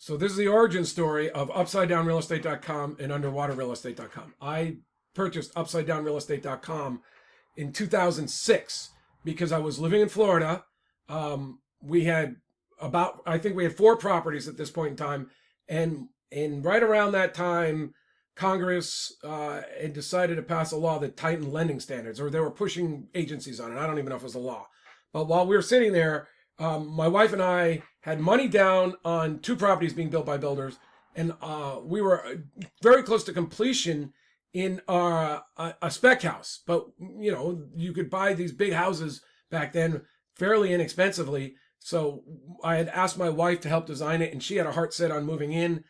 So this is the origin story of UpsideDownRealEstate.com and UnderwaterRealEstate.com. I purchased UpsideDownRealEstate.com in 2006 because I was living in Florida. We had I think we had 4 properties at this point in time. And right around that time, Congress had decided to pass a law that tightened lending standards, or they were pushing agencies on it. I don't even know if it was a law. But while we were sitting there, my wife and I had money down on 2 properties being built by builders, and we were very close to completion in a spec house. But, you could buy these big houses back then fairly inexpensively. So I had asked my wife to help design it, and she had a heart set on moving in.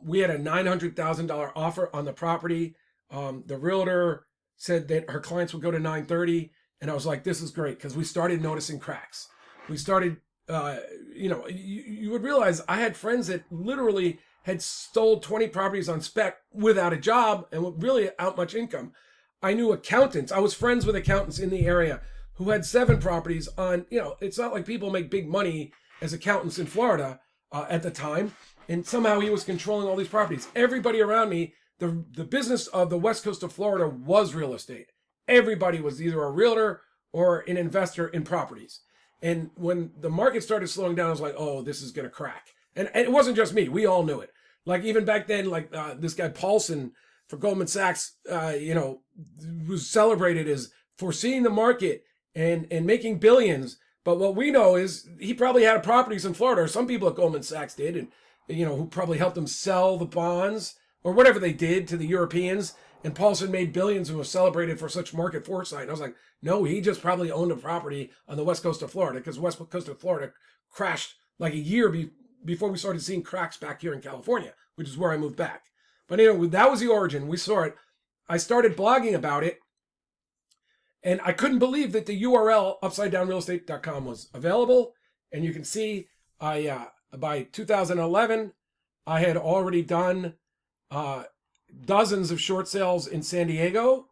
We had a $900,000 offer on the property. The realtor said that her clients would go to $930,000. And I was like, this is great, because we started noticing cracks. We started, you would realize I had friends that literally had sold 20 properties on spec without a job and really without much income. I knew accountants. I was friends with accountants in the area who had 7 properties on, it's not like people make big money as accountants in Florida at the time. And somehow he was controlling all these properties. Everybody around me, the business of the west coast of Florida was real estate. Everybody was either a realtor or an investor in properties. And when the market started slowing down, I was like, oh, this is going to crack. And it wasn't just me. We all knew it. Like even back then, this guy Paulson for Goldman Sachs, was celebrated as foreseeing the market and making billions. But what we know is he probably had properties in Florida, or some people at Goldman Sachs did, and who probably helped him sell the bonds or whatever they did to the Europeans. And Paulson made billions and was celebrated for such market foresight. And I was like, no, he just probably owned a property on the west coast of Florida, because west coast of Florida crashed like a year before we started seeing cracks back here in California, which is where I moved back. But that was the origin. We saw it. I started blogging about it, and I couldn't believe that the URL UpsideDownRealEstate.com was available. And you can see by 2011, I had already done dozens of short sales in San Diego.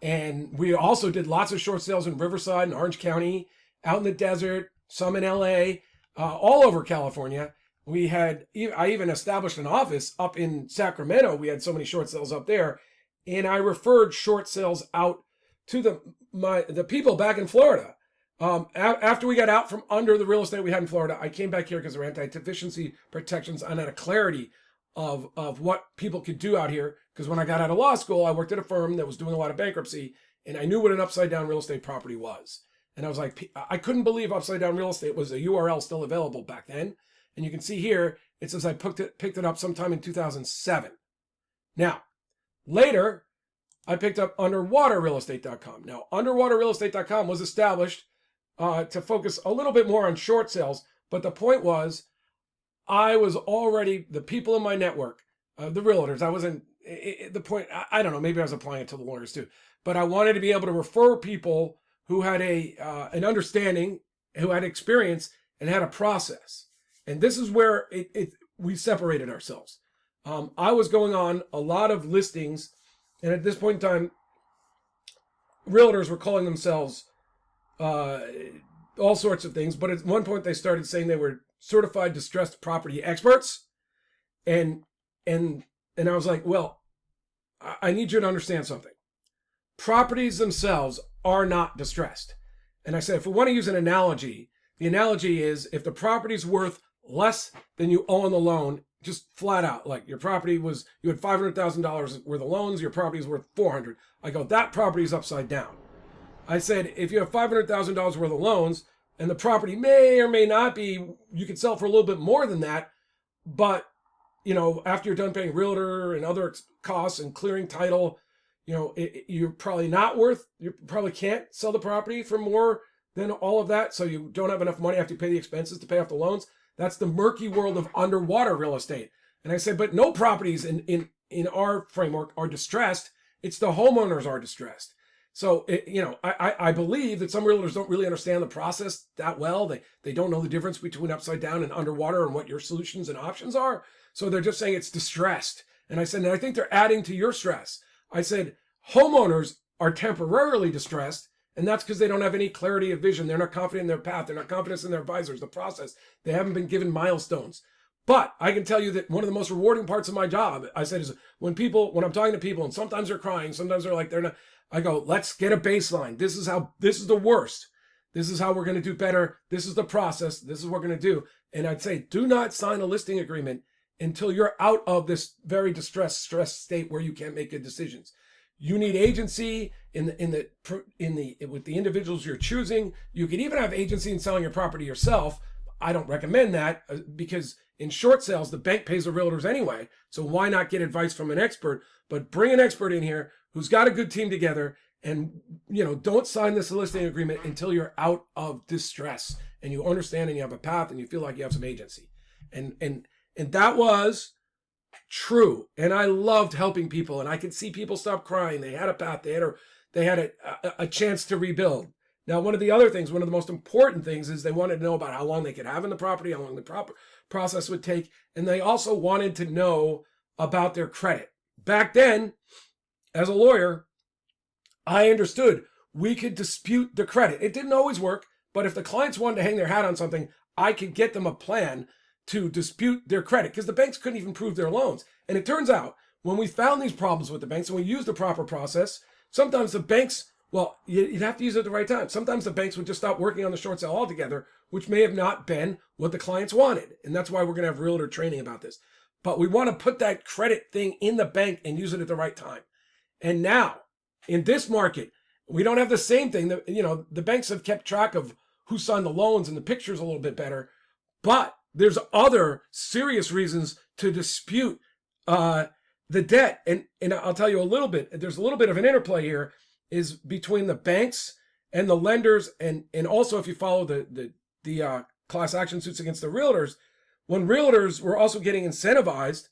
And we also did lots of short sales in Riverside and Orange County, out in the desert, some in LA, all over California. I even established an office up in Sacramento. We had so many short sales up there. And I referred short sales out to the people back in Florida. After we got out from under the real estate we had in Florida, I came back here because there were anti-deficiency protections, and I had a clarity of what people could do out here. Because when I got out of law school, I worked at a firm that was doing a lot of bankruptcy, and I knew what an upside down real estate property was. And I was like, I couldn't believe upside down real estate was a URL still available back then. And you can see here, it says I picked it up sometime in 2007. Now, later, I picked up UnderwaterRealEstate.com. Now, UnderwaterRealEstate.com was established to focus a little bit more on short sales. But the point was, I was already, the people in my network, the realtors, I wasn't, the point, I don't know, maybe I was applying it to the lawyers too. But I wanted to be able to refer people who had an understanding, who had experience, and had a process. And this is where we separated ourselves. I was going on a lot of listings, and at this point in time, realtors were calling themselves all sorts of things. But at one point, they started saying they were certified distressed property experts, and I was like, well, I need you to understand something. Properties themselves are not distressed. And I said, if we want to use an analogy, the analogy is if the property's worth less than you owe on the loan, just flat out, like you had $500,000 worth of loans, your property is worth $400,000. I go, that property is upside down. I said, if you have $500,000 worth of loans and the property may or may not be, you could sell for a little bit more than that, but after you're done paying realtor and other costs and clearing title, you're probably not worth, you probably can't sell the property for more than all of that. So you don't have enough money after you pay the expenses to pay off the loans. That's the murky world of underwater real estate. And I said, but no properties in our framework are distressed. It's the homeowners are distressed. So, I believe that some realtors don't really understand the process that well. They don't know the difference between upside down and underwater and what your solutions and options are. So they're just saying it's distressed. And I said, and I think they're adding to your stress. I said, homeowners are temporarily distressed, and that's because they don't have any clarity of vision. They're not confident in their path. They're not confident in their advisors, the process. They haven't been given milestones. But I can tell you that one of the most rewarding parts of my job, I said, is when I'm talking to people, and sometimes they're crying, sometimes they're like, they're not, I go, let's get a baseline. This is the worst. This is how we're going to do better. This is the process. This is what we're going to do. And I'd say, do not sign a listing agreement until you're out of this very stressed state where you can't make good decisions. You need agency with the individuals you're choosing. You could even have agency in selling your property yourself. I don't recommend that because in short sales, the bank pays the realtors anyway. So why not get advice from an expert? But bring an expert in here who's got a good team together, and don't sign this listing agreement until you're out of distress and you understand and you have a path and you feel like you have some agency. And that was true. And I loved helping people, and I could see people stop crying. They had a path. They had a chance to rebuild. Now, one of the most important things is they wanted to know about how long they could have in the property, how long the proper process would take. And they also wanted to know about their credit. Back then, as a lawyer, I understood we could dispute the credit. It didn't always work, but if the clients wanted to hang their hat on something, I could get them a plan to dispute their credit because the banks couldn't even prove their loans. And it turns out when we found these problems with the banks and we used the proper process, sometimes the banks, well, you'd have to use it at the right time. Sometimes the banks would just stop working on the short sale altogether, which may have not been what the clients wanted. And that's why we're going to have realtor training about this. But we want to put that credit thing in the bank and use it at the right time. And now, in this market, we don't have the same thing. The banks have kept track of who signed the loans and the pictures a little bit better. But there's other serious reasons to dispute the debt. And I'll tell you a little bit. There's a little bit of an interplay here is between the banks and the lenders. And also if you follow the class action suits against the realtors, when realtors were also getting incentivized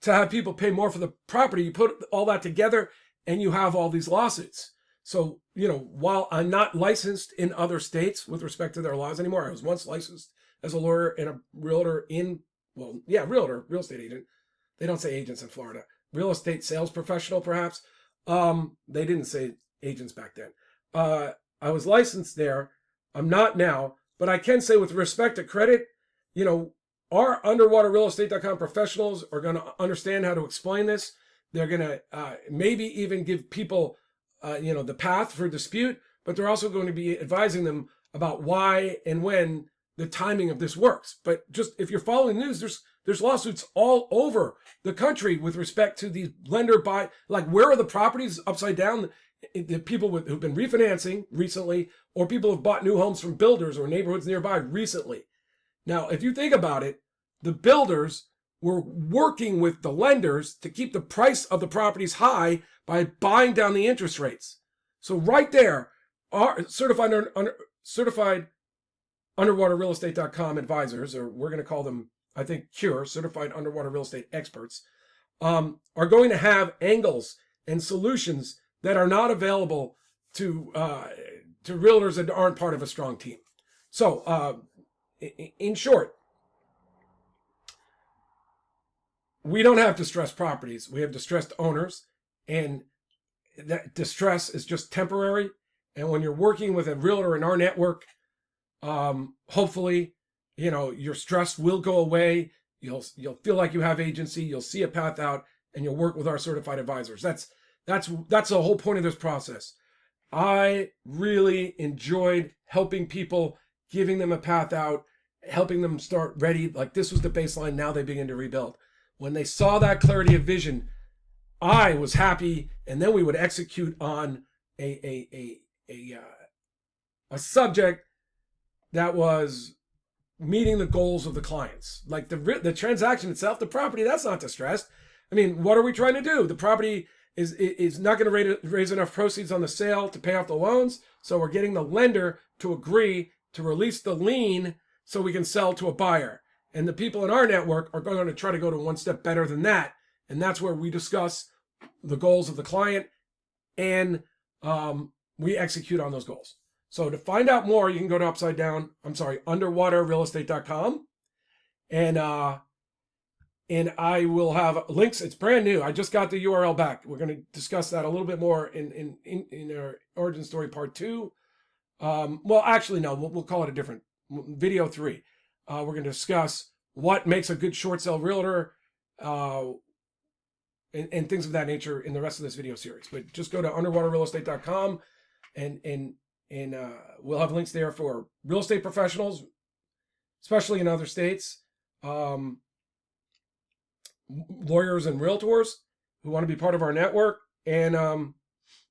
to have people pay more for the property, you put all that together and you have all these lawsuits. So, while I'm not licensed in other states with respect to their laws anymore, I was once licensed as a lawyer and a realtor real estate agent. They don't say agents in Florida. Real estate sales professional, perhaps. They didn't say agents back then. I was licensed there. I'm not now, but I can say with respect to credit, our UnderwaterRealEstate.com professionals are going to understand how to explain this. They're going to maybe even give people, the path for dispute, but they're also going to be advising them about why and when the timing of this works. But just if you're following the news, there's lawsuits all over the country with respect to the lender buy. Like, where are the properties upside down? The people who've been refinancing recently, or people who've bought new homes from builders or neighborhoods nearby recently. Now, if you think about it, the builders were working with the lenders to keep the price of the properties high by buying down the interest rates. So right there, our certified UnderwaterRealEstate.com advisors, or we're going to call them, I think, CURE, Certified Underwater Real Estate Experts, are going to have angles and solutions that are not available to realtors that aren't part of a strong team. So, in short, we don't have distressed properties. We have distressed owners, and that distress is just temporary. And when you're working with a realtor in our network, hopefully, your stress will go away. You'll feel like you have agency. You'll see a path out, and you'll work with our certified advisors. That's the whole point of this process. I really enjoyed helping people, giving them a path out, helping them start ready. Like, this was the baseline. Now they begin to rebuild. When they saw that clarity of vision, I was happy, and then we would execute on a subject that was meeting the goals of the clients. Like the transaction itself, the property, that's not distressed. I mean, what are we trying to do? The property is not going to raise enough proceeds on the sale to pay off the loans, so we're getting the lender to agree to release the lien so we can sell to a buyer. And the people in our network are going to try to go to one step better than that. And that's where we discuss the goals of the client, and we execute on those goals. So to find out more, you can go to UnderwaterRealEstate.com. And I will have links. It's brand new. I just got the URL back. We're going to discuss that a little bit more in our origin story part 2. Well, actually, no, we'll call it a different video 3. We're going to discuss what makes a good short sale realtor, and things of that nature in the rest of this video series. But just go to UnderwaterRealEstate.com and we'll have links there for real estate professionals, especially in other states, lawyers and realtors who want to be part of our network, and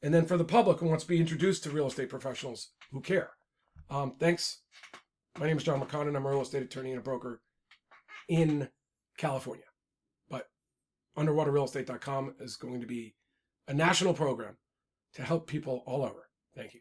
then for the public who wants to be introduced to real estate professionals who care. Thanks. My name is John McConnin. I'm a real estate attorney and a broker in California. But UnderwaterRealEstate.com is going to be a national program to help people all over. Thank you.